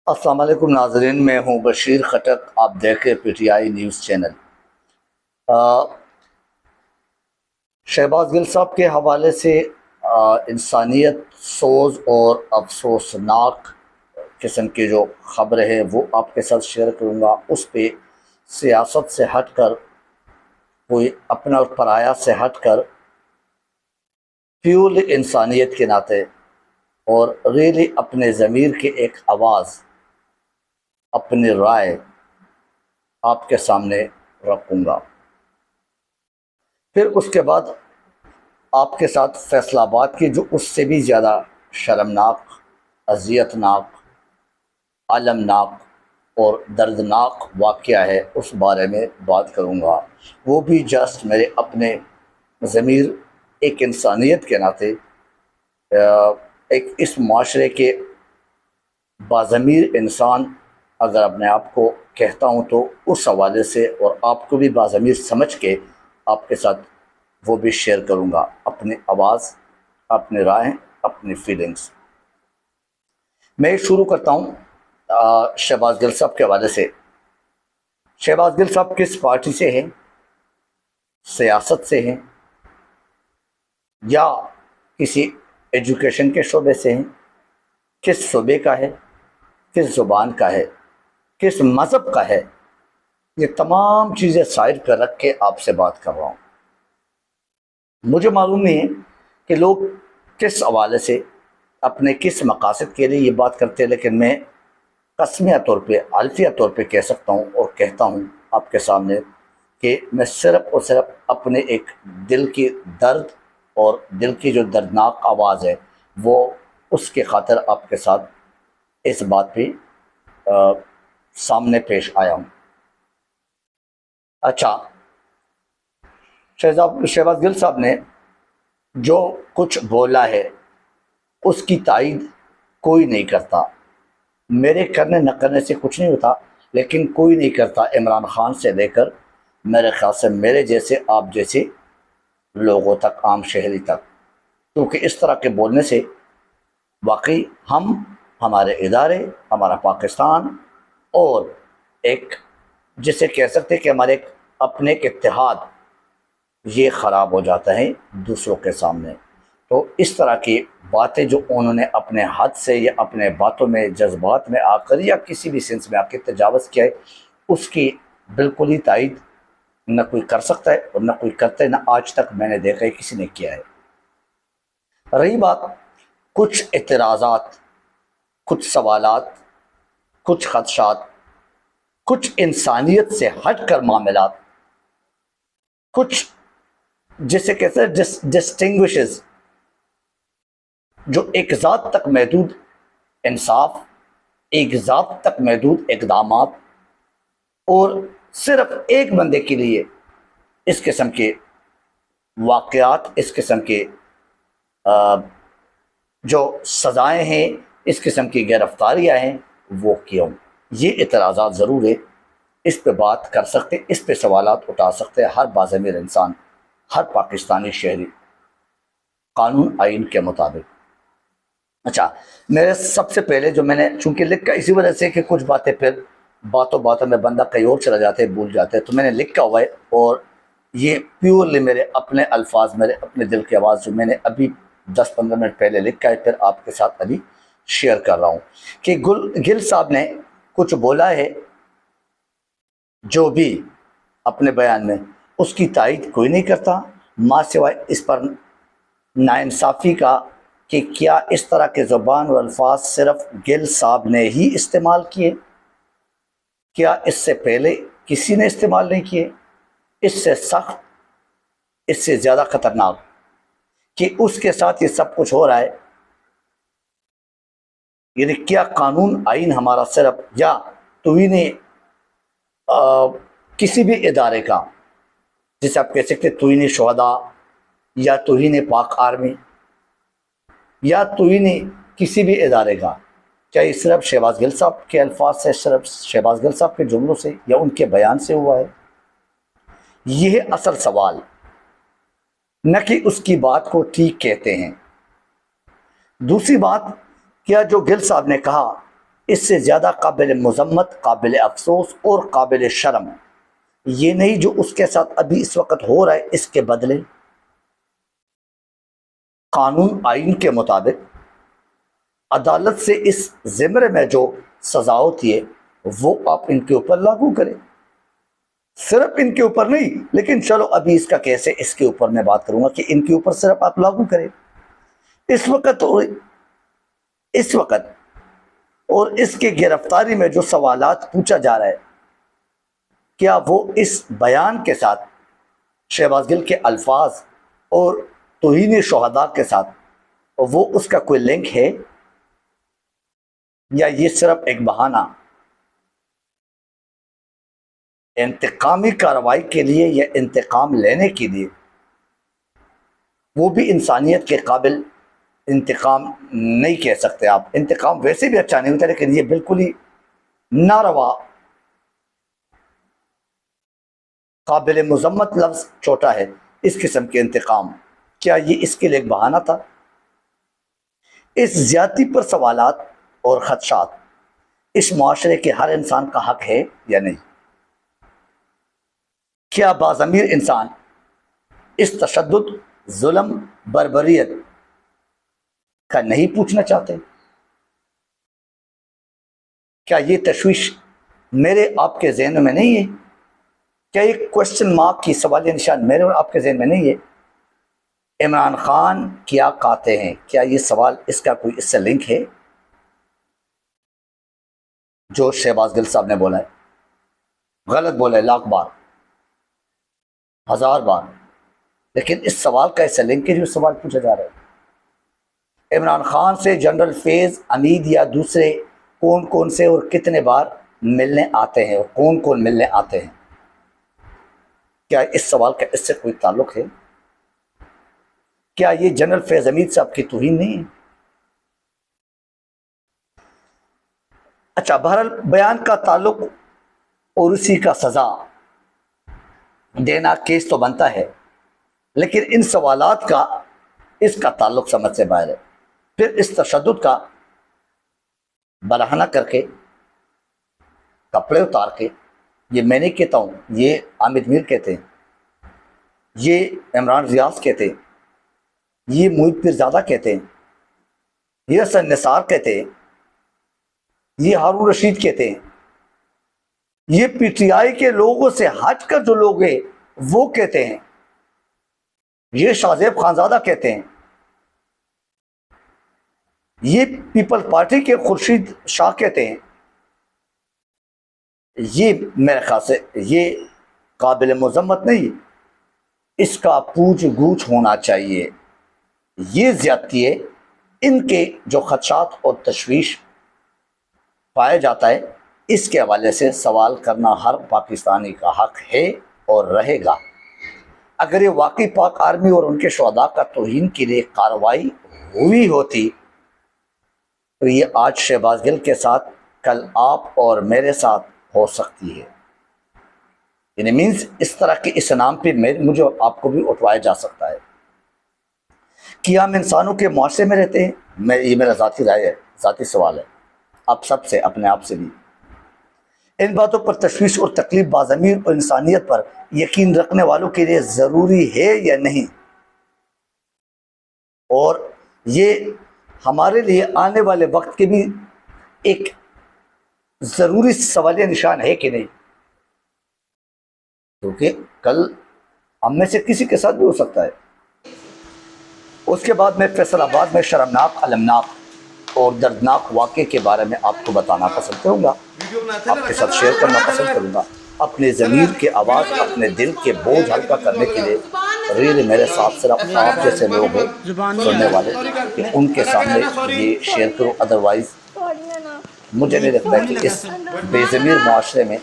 अस्सलाम वालेकुम नाज़रीन, मैं हूं बशीर खटक। आप देख रहे PTI news channel. Shahbaz Gill साहब के हवाले से इंसानियत सोज और अफसोसनाक किस्म की जो ख़बर है वो आपके साथ शेयर करूँगा। उस पर सियासत से हट कर, कोई अपना और पराया से हट कर, प्योरली इंसानियत के नाते और रियली अपने ज़मीर की एक आवाज़, अपनी राय आपके सामने रखूँगा। फिर उसके बाद आपके साथ फैसलाबाद की जो उससे भी ज़्यादा शर्मनाक, अज़ियतनाक, अलमनाक और दर्दनाक वाक़या है उस बारे में बात करूँगा। वो भी जस्ट मेरे अपने ज़मीर, एक इंसानियत के नाते, एक इस माशरे के बाज़मीर इंसान अगर अपने आप को कहता हूँ तो उस हवाले से, और आपको भी बाज़मीर समझ के आपके साथ वो भी शेयर करूँगा, अपनी आवाज़, अपनी राय, अपनी फीलिंग्स। मैं शुरू करता हूँ शहबाज गिल साहब के हवाले से। शहबाज गिल साहब किस पार्टी से हैं, सियासत से हैं या किसी एजुकेशन के शोबे से हैं, किस शोबे का है, किस ज़ुबान का है, किस मज़हब का है, ये तमाम चीज़ें साइड पर रख के आपसे बात कर रहा हूँ। मुझे मालूम नहीं है कि लोग किस हवाले से, अपने किस मकासद के लिए ये बात करते हैं, लेकिन मैं कसमिया तौर पे, अल्फिया तौर पे कह सकता हूँ और कहता हूँ आपके सामने कि मैं सिर्फ़ और सिर्फ अपने एक दिल की दर्द और दिल की जो दर्दनाक आवाज़ है वो उसके खातिर आपके साथ इस बात पे सामने पेश आया हूँ। अच्छा, शहबाज गिल साहब ने जो कुछ बोला है उसकी तायद कोई नहीं करता। मेरे करने न करने से कुछ नहीं होता, लेकिन कोई नहीं करता, इमरान खान से लेकर मेरे ख्याल से मेरे जैसे, आप जैसे लोगों तक, आम शहरी तक। क्योंकि इस तरह के बोलने से वाकई हम, हमारे इदारे, हमारा पाकिस्तान और एक, जिसे कह सकते हैं कि हमारे एक अपने एक इत्तेहाद, ये ख़राब हो जाता है दूसरों के सामने। तो इस तरह की बातें जो उन्होंने अपने हाथ से या अपने बातों में, जज्बात में आकर या किसी भी सेंस में आके तजावज़ किया है, उसकी बिल्कुल ही तायद न कोई कर सकता है और न कोई करता है, न आज तक मैंने देखा है किसी ने किया है। रही बात कुछ एतराज़ात, कुछ सवालात, कुछ खदशात, कुछ इंसानियत से हट कर मामलात, कुछ जिसे कहते हैं डिस्टिंग्विशेस, जो एक ज़ात तक महदूद इंसाफ, एक ज़ात तक महदूद इक़दामात और सिर्फ एक बंदे के लिए इस किस्म के वाक़यात, इस किस्म के जो सज़ाएँ हैं, इस किस्म की गिरफ्तारियाँ हैं, वो क्यों? ये एतराज़ात ज़रूर है, इस पे बात कर सकते, इस पे सवालात उठा सकते हैं हर बाज़मीर इंसान, हर पाकिस्तानी शहरी, कानून आइन के मुताबिक। अच्छा, मेरे सबसे पहले जो मैंने, चूँकि लिख का इसी वजह से कि कुछ बातें फिर बातों बातों में बंदा कहीं और चला जाता है, भूल जाता है, तो मैंने लिखा हुआ है और ये प्योरली मेरे अपने अल्फाज, मेरे अपने दिल की आवाज़ जो मैंने अभी 10-15 मिनट पहले लिखा है, फिर आपके साथ अभी शेयर कर रहा हूँ कि गिल साहब ने कुछ बोला है जो भी अपने बयान में, उसकी तायद कोई नहीं करता, माँ सिवाय इस पर नाइंसाफ़ी का कि क्या इस तरह के ज़ुबान और अल्फाज सिर्फ गिल साहब ने ही इस्तेमाल किए, क्या इससे पहले किसी ने इस्तेमाल नहीं किए? इससे सख्त, इससे ज़्यादा ख़तरनाक कि उसके साथ ये सब कुछ हो रहा है, यानी क्या कानून आइन हमारा सिर्फ, या तौहीन किसी भी इदारे का, जिसे आप कह सकते तौहीन शुहदा या तौहीन पाक आर्मी या तौहीन किसी भी इदारे का, क्या ये सिर्फ शहबाज गिल साहब के अल्फाज से, सिर्फ शहबाज गिल साहब के जुमलों से या उनके बयान से हुआ है? यह है असल सवाल, न कि उसकी बात को ठीक कहते हैं। दूसरी बात, क्या जो गिल साहब ने कहा इससे ज़्यादा काबिल मज़म्मत, काबिल अफसोस और काबिल शर्म ये नहीं जो उसके साथ अभी इस वक्त हो रहा है। इसके बदले कानून आइन के मुताबिक अदालत से इस ज़िम्रे में जो सज़ा होती है वो आप इनके ऊपर लागू करें। सिर्फ इनके ऊपर नहीं, लेकिन चलो अभी इसका केस है, इसके ऊपर मैं बात करूंगा कि इनके ऊपर सिर्फ आप लागू करें। इस वक्त और इसके गिरफ्तारी में जो सवालात पूछा जा रहा है, क्या वो इस बयान के साथ, शहबाज गिल के अल्फाज और तौहीन शुहदा के साथ वो उसका कोई लिंक है, या ये सिर्फ एक बहाना इंतकामी कार्रवाई के लिए या इंतकाम लेने के लिए, वो भी इंसानियत के काबिल इंतकाम नहीं कह सकते आप। इंतकाम वैसे भी अच्छा नहीं होता, लेकिन ये बिल्कुल ही नारवा, काबिल मुज़म्मत लफ्ज़ छोटा है इस किस्म के इंतकाम। क्या ये इसके लिए एक बहाना था? इस ज्यादती पर सवालात और खदशात इस माशरे के हर इंसान का हक है या नहीं? क्या बाज़मीर इंसान इस तशद्दुद, जुल्म, बर्बरियत का नहीं पूछना चाहते? क्या ये तशवीश मेरे आपके जहन में नहीं है? क्या ये क्वेश्चन मार्क की सवाल निशान मेरे और आपके जहन में नहीं है? इमरान खान क्या कहते हैं? क्या ये सवाल, इसका कोई इससे लिंक है जो शहबाज गिल साहब ने बोला है? गलत बोला है लाख बार, हजार बार, लेकिन इस सवाल का इससे लिंक है जो सवाल पूछा जा रहा है। इमरान खान से जनरल फैज़ हमीद या दूसरे कौन कौन से और कितने बार मिलने आते हैं और कौन कौन मिलने आते हैं? क्या इस सवाल का इससे कोई ताल्लुक है? क्या ये जनरल फैज़ हमीद साहब की तौहीन नहीं है? अच्छा, बहरहाल बयान का ताल्लुक और उसी का सज़ा देना केस तो बनता है, लेकिन इन सवालात का इसका ताल्लुक समझ से बाहर है। फिर इस तशद्दुद का बहाना करके, कपड़े उतार के, ये मैं नहीं कहता हूँ, ये आमिर मीर कहते हैं, ये इमरान रियाज कहते हैं, ये मुईद पीरज़ादा कहते हैं, ये हसन निसार कहते हैं, ये हारून रशीद कहते हैं, ये पीटीआई के लोगों से हटकर जो लोग हैं वो कहते हैं, ये शाहजेब खानजादा कहते हैं, ये पीपल पार्टी के खुर्शीद शाह कहते हैं। ये मेरे ख्याल से ये काबिल मुज़म्मत नहीं, इसका पूछ गूछ होना चाहिए। ये ज़्यादती है। इनके जो खदशात और तशवीश पाया जाता है, इसके हवाले से सवाल करना हर पाकिस्तानी का हक है और रहेगा। अगर ये वाकई पाक आर्मी और उनके शुहदा का तौहीन के लिए कार्रवाई हुई होती तो ये आज शहबाज गिल के साथ, कल आप और मेरे साथ हो सकती है। यानी मीन्स इस तरह के इस नाम पे मुझे आपको भी उठवाया जा सकता है कि हम इंसानों के मुआशरे में रहते हैं। ये मेरा ज़ाती राय है, ज़ाती सवाल है, आप सबसे, अपने आप से भी। इन बातों पर तशवीश और तकलीफ बाज़मीर और इंसानियत पर यकीन रखने वालों के लिए ज़रूरी है या नहीं, और ये हमारे लिए आने वाले वक्त के भी एक ज़रूरी सवालिया निशान है कि नहीं, क्योंकि कल हम में से किसी के साथ भी हो सकता है। उसके बाद मैं फैसलाबाद में शर्मनाक, अलमनाक और दर्दनाक वाक़े के बारे में आपको बताना पसंद करूँगा, आपके साथ शेयर करना पसंद करूँगा। अपने ज़मीर की आवाज़, अपने दिल के बोझ हल्का करने के लिए रियली मेरे साथ सिर्फ आप जैसे लोग हैं सुनने वाले कि उनके सामने ये शेयर करो। अदरवाइज़ मुझे नहीं लगता कि इस बेज़मीर माशरे में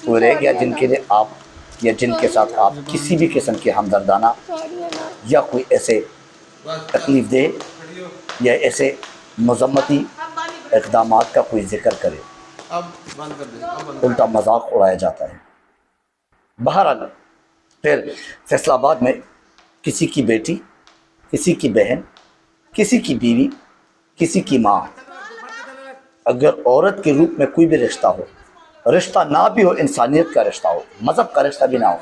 कोई रह गया जिनके लिए आप या जिनके साथ आप किसी भी किस्म की हमदर्दाना या कोई ऐसे तकलीफ दे या ऐसे मज़म्मती इक़दामात का कोई जिक्र करे। उल्टा मजाक उड़ाया जाता है। बहरहाल फिर फैसलाबाद में किसी की बेटी, किसी की बहन, किसी की बीवी, किसी की माँ अगर औरत के रूप में कोई भी रिश्ता हो, रिश्ता ना भी हो, इंसानियत का रिश्ता हो, मज़हब का रिश्ता भी ना हो,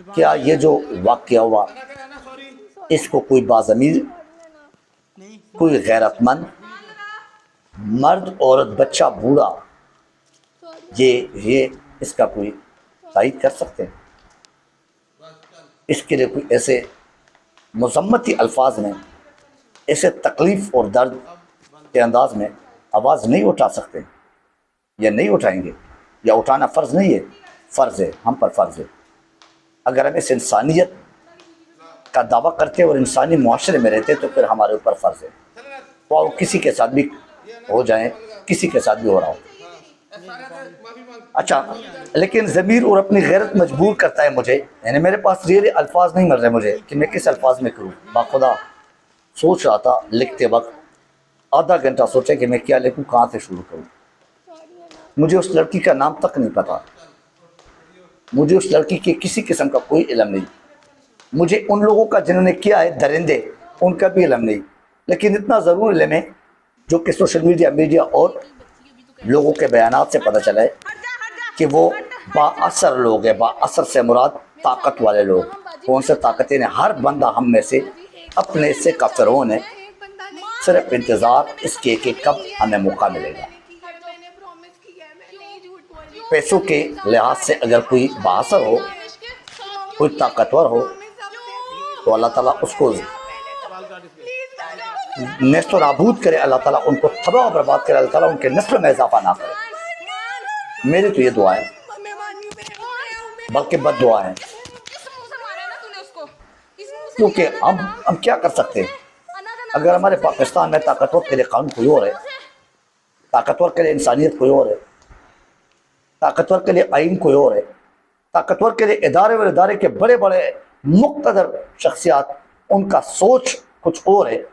क्या ये जो वाक़या हुआ इसको कोई बाज़मीर, कोई गैरतमंद मर्द, औरत, बच्चा, बूढ़ा ये इसका कोई तायद कर सकते हैं? इसके लिए कोई ऐसे मज़म्मती अल्फाज में, ऐसे तकलीफ़ और दर्द के अंदाज में आवाज़ नहीं उठा सकते या नहीं उठाएंगे, या उठाना फ़र्ज़ नहीं है? फ़र्ज़ है, हम पर फ़र्ज़ है। अगर हम इस इंसानियत का दावा करते और इंसानी मुआशरे में रहते तो फिर हमारे ऊपर फ़र्ज़ है, तो वो किसी के साथ भी हो जाए, किसी के साथ भी हो रहा हो। अच्छा, लेकिन ज़मीर और अपनी गैरत मजबूर करता है मुझे, यानी मेरे पास रियली अल्फाज नहीं मिल रहे मुझे कि मैं किस अल्फाज में करूँ। बाखुदा सोच रहा था लिखते वक्त, आधा घंटा सोचा कि मैं क्या लिखूँ, कहाँ से शुरू करूँ। मुझे उस लड़की का नाम तक नहीं पता, मुझे उस लड़की के किसी किस्म का कोई इल्म नहीं, मुझे उन लोगों का जिन्होंने किया है दरिंदे उनका भी इल्म नहीं। लेकिन इतना ज़रूर इल्म है जो कि सोशल मीडिया और लोगों के बयानात से पता चला है कि वो बाअसर लोग हैं। बाअसर से मुराद ताकत वाले लोग। कौन से ताकतें ने? हर बंदा हम में से अपने से काफिरों ने सिर्फ इंतज़ार इसके कि कब हमें मौका मिलेगा। पैसों के लिहाज से अगर कोई बाअसर हो, कोई ताकतवर हो, तो अल्लाह ताला उसको नेस्त नाबूद करे, अल्लाह ताला उनको तबाह बर्बाद करे, अल्लाह ताला उनके नस्ल में इजाफा ना करे। मेरी तो ये दुआ है, बल्कि बद दुआ है, क्योंकि हम क्या कर सकते हैं? अगर हमारे पाकिस्तान में ताकतवर के लिए कानून कोई और है, ताकतवर के लिए इंसानियत कोई और है, ताकतवर के लिए आइन कोई और है, ताकतवर के लिए इदारे व इदारे के बड़े बड़े मुक़्तदर शख्सियात, उनका सोच कुछ और है,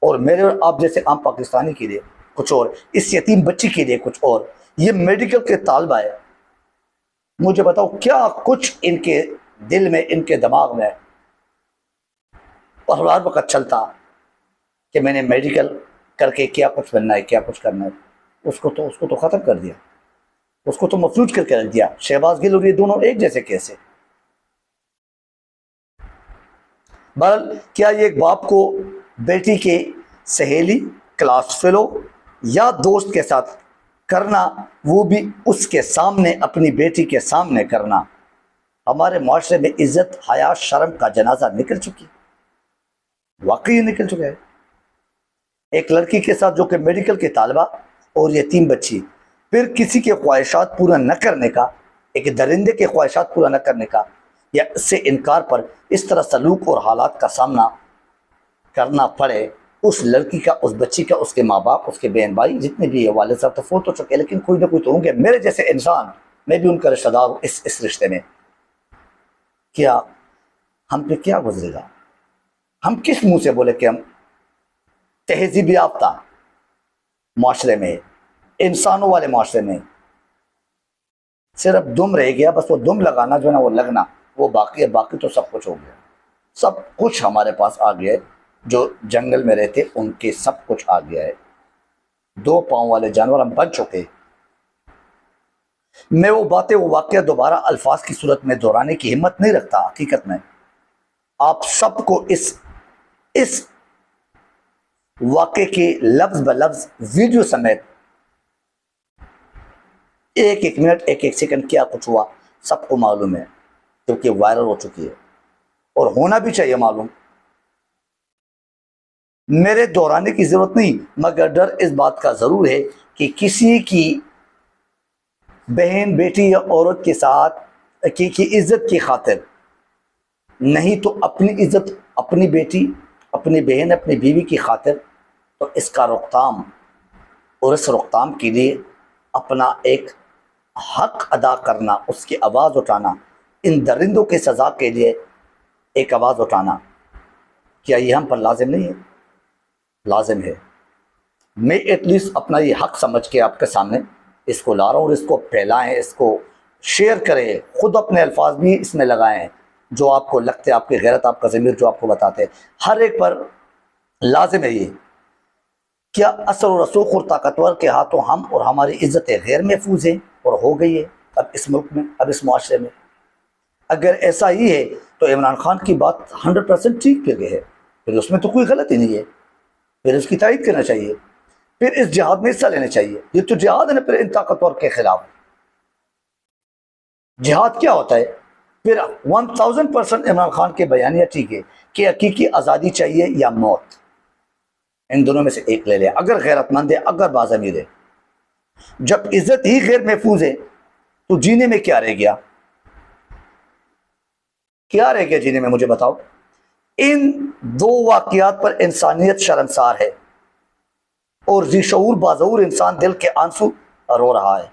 और मेरे और आप जैसे आम पाकिस्तानी के लिए कुछ और, इस यतीम बच्ची के लिए कुछ और, ये मेडिकल के तालबा है। मुझे बताओ क्या कुछ इनके दिल में, इनके दिमाग में और हर वक्त चलता कि मैंने मेडिकल करके क्या कुछ बनना है, क्या कुछ करना है। उसको तो ख़त्म कर दिया, उसको तो मफलूज करके रख दिया। शहबाज गिल और ये दोनों एक जैसे कैसे? बहरहाल, क्या ये एक बाप को बेटी के सहेली, क्लास फेलो या दोस्त के साथ करना, वो भी उसके सामने, अपनी बेटी के सामने करना, हमारे माशरे में इज्जत, हया, शर्म का जनाजा निकल चुकी, वाकई निकल चुका है। एक लड़की के साथ जो कि मेडिकल के तालबा और यतीम बच्ची, फिर किसी के ख्वाहिशात पूरा न करने का, एक दरिंदे के ख्वाहिशात पूरा न करने का या इससे इनकार पर इस तरह सलूक और हालात का सामना करना पड़े उस लड़की का, उस बच्ची का, उसके माँ बाप, उसके बहन भाई जितने भी है, वालिद साहब तो फोत हो चुके हैं, लेकिन कोई ना कोई तो होंगे मेरे जैसे इंसान, मैं भी उनका रिश्तेदार हूँ इस रिश्ते में। क्या हम पे क्या गुजरेगा? हम किस मुंह से बोले कि हम तहजीब याफ्ता माशरे में, इंसानों वाले माशरे में सिर्फ दुम रह गया, बस वो दुम लगाना जो ना वो लगना, वो बाकी है। बाकी तो सब कुछ हो गया, सब कुछ हमारे पास आ गया है। जो जंगल में रहते उनके सब कुछ आ गया है। दो पाँव वाले जानवर हम बन चुके। मैं वो बातें, वो वाक़या दोबारा अल्फाज की सूरत में दोहराने की हिम्मत नहीं रखता। हकीकत में आप सबको इस वाक़े के लफ्ज़ ब लफ्ज़ वीडियो समेत एक एक मिनट, एक एक सेकंड क्या कुछ हुआ सबको मालूम है, क्योंकि वायरल हो चुकी है और होना भी चाहिए मालूम। मेरे दोहराने की जरूरत नहीं, मगर डर इस बात का जरूर है कि किसी की बहन, बेटी या औरत के साथ की इज्जत की खातिर, नहीं तो अपनी इज्जत, अपनी बेटी, अपनी बहन, अपनी बीवी की खातिर, तो इसका रोकथाम और इस रोकथाम के लिए अपना एक हक अदा करना, उसकी आवाज़ उठाना, इन दरिंदों की सज़ा के लिए एक आवाज़ उठाना, क्या ये हम पर लाजिम नहीं है? लाजिम है। मैं एटलीस्ट अपना ये हक समझ के आपके सामने इसको ला रहा हूँ, और इसको फैलाएं, इसको शेयर करें, ख़ुद अपने अल्फाज भी इसमें लगाएं जो आपको लगते, आपकी गैरत, आपका ज़मीर जो आपको बताते। हर एक पर लाजिम है ये क्या असर और रसूख और ताकतवर के हाथों हम और हमारी इज्जतें गैर महफूज हैं और हो गई है अब इस मुल्क में, अब इस मुआशरे में? अगर ऐसा ही है तो इमरान खान की बात 100% ठीक पे है, फिर उसमें तो कोई गलती नहीं है, फिर उसकी तारीफ करना चाहिए, फिर इस जिहाद में हिस्सा लेना चाहिए। ये तो जिहाद है ना फिर इन ताकतवर के खिलाफ। जिहाद क्या होता है फिर? 1000% इमरान खान के बयानिया ठीक है कि हकीकी आज़ादी चाहिए या मौत, इन दोनों में से एक ले लें। अगर गैरतमंद है, अगर बाज़मीर है, जब इज्जत ही गैर महफूज है तो जीने में क्या रह गया? क्या रह गया जीने में, मुझे बताओ। इन दो वाकयात पर इंसानियत शर्मसार है और जिशऊर बाजूर इंसान दिल के आंसू रो रहा है,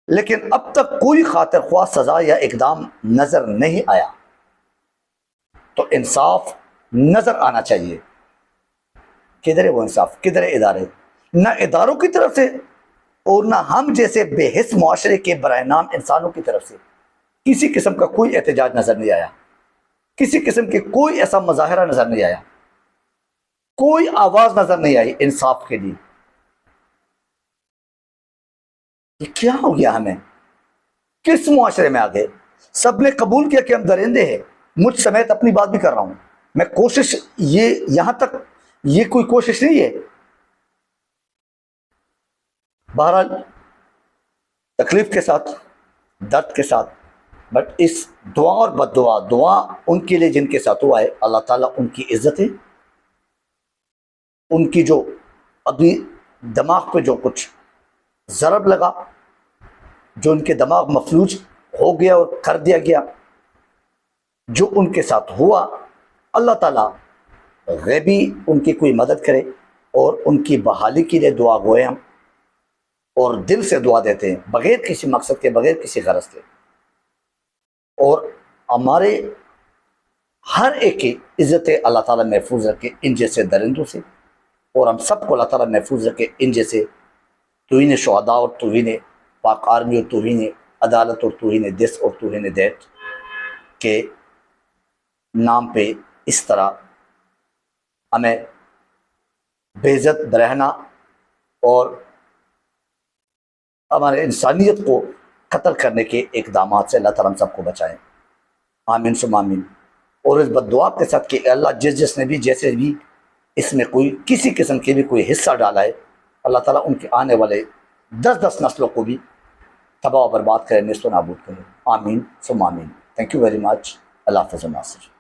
लेकिन अब तक कोई खातिर ख्वाह सजा या इकदाम नजर नहीं आया। तो इंसाफ नजर आना चाहिए। किधर है वो इंसाफ? किधर है इदारे? ना इदारों की तरफ से और ना हम जैसे बेहिस मुआशरे के बराए नाम इंसानों की तरफ से किसी किस्म का कोई एहतजाज नजर नहीं आया, किसी किस्म की कोई ऐसा मुजाहरा नजर नहीं आया, कोई आवाज नजर नहीं आई इंसाफ के लिए। ये क्या हो गया? हमें किस मुआशरे में आ गए? सबने कबूल किया कि हम दरिंदे हैं, मुझ समेत अपनी बात भी कर रहा हूं मैं। कोशिश ये यहां तक, ये कोई कोशिश नहीं है। बहरहाल तकलीफ के साथ, दर्द के साथ, बट इस दुआ और बद्दुआ, दुआ उनके लिए जिनके साथ हुआ है, अल्लाह ताला उनकी इज्जत है, उनकी जो अभी दिमाग पे जो कुछ ज़रब लगा, जो उनके दिमाग मफलूज हो गया और कर दिया गया, जो उनके साथ हुआ, अल्लाह ताला गैबी उनकी कोई मदद करे और उनकी बहाली के लिए दुआ गोए हम, और दिल से दुआ देते हैं बगैर किसी मकसद के, बगैर किसी गरज के। और हमारे हर एक की इज्जत अल्लाह ताला महफूज रखे इन जैसे दरिंदों से, और हम सबको अल्लाह ताला महफूज रखे इन जैसे तौहीन शुहदा और तौहीन पाक आर्मी और तौहीन अदालत और तौहीन दिस और तौहीन दैत के नाम पे इस तरह हमें बेइज्जत रहना और हमारे इंसानियत को कत्ल करने के इकदाम से अल्लाह ताला हम सबको बचाएं। आमीन सुम्मा आमीन। और इस बद्दुआ के साथ कि अल्लाह जिसने भी जैसे भी इसमें कोई किसी किस्म के भी कोई हिस्सा डाला है, अल्लाह ताला उनके आने वाले 10-10 नस्लों को भी तबाह बर्बाद करें, निस्तो नाबूद करें। आमीन सुम्मा आमीन। Thank you very much. अल्लाह हाफ़िज़।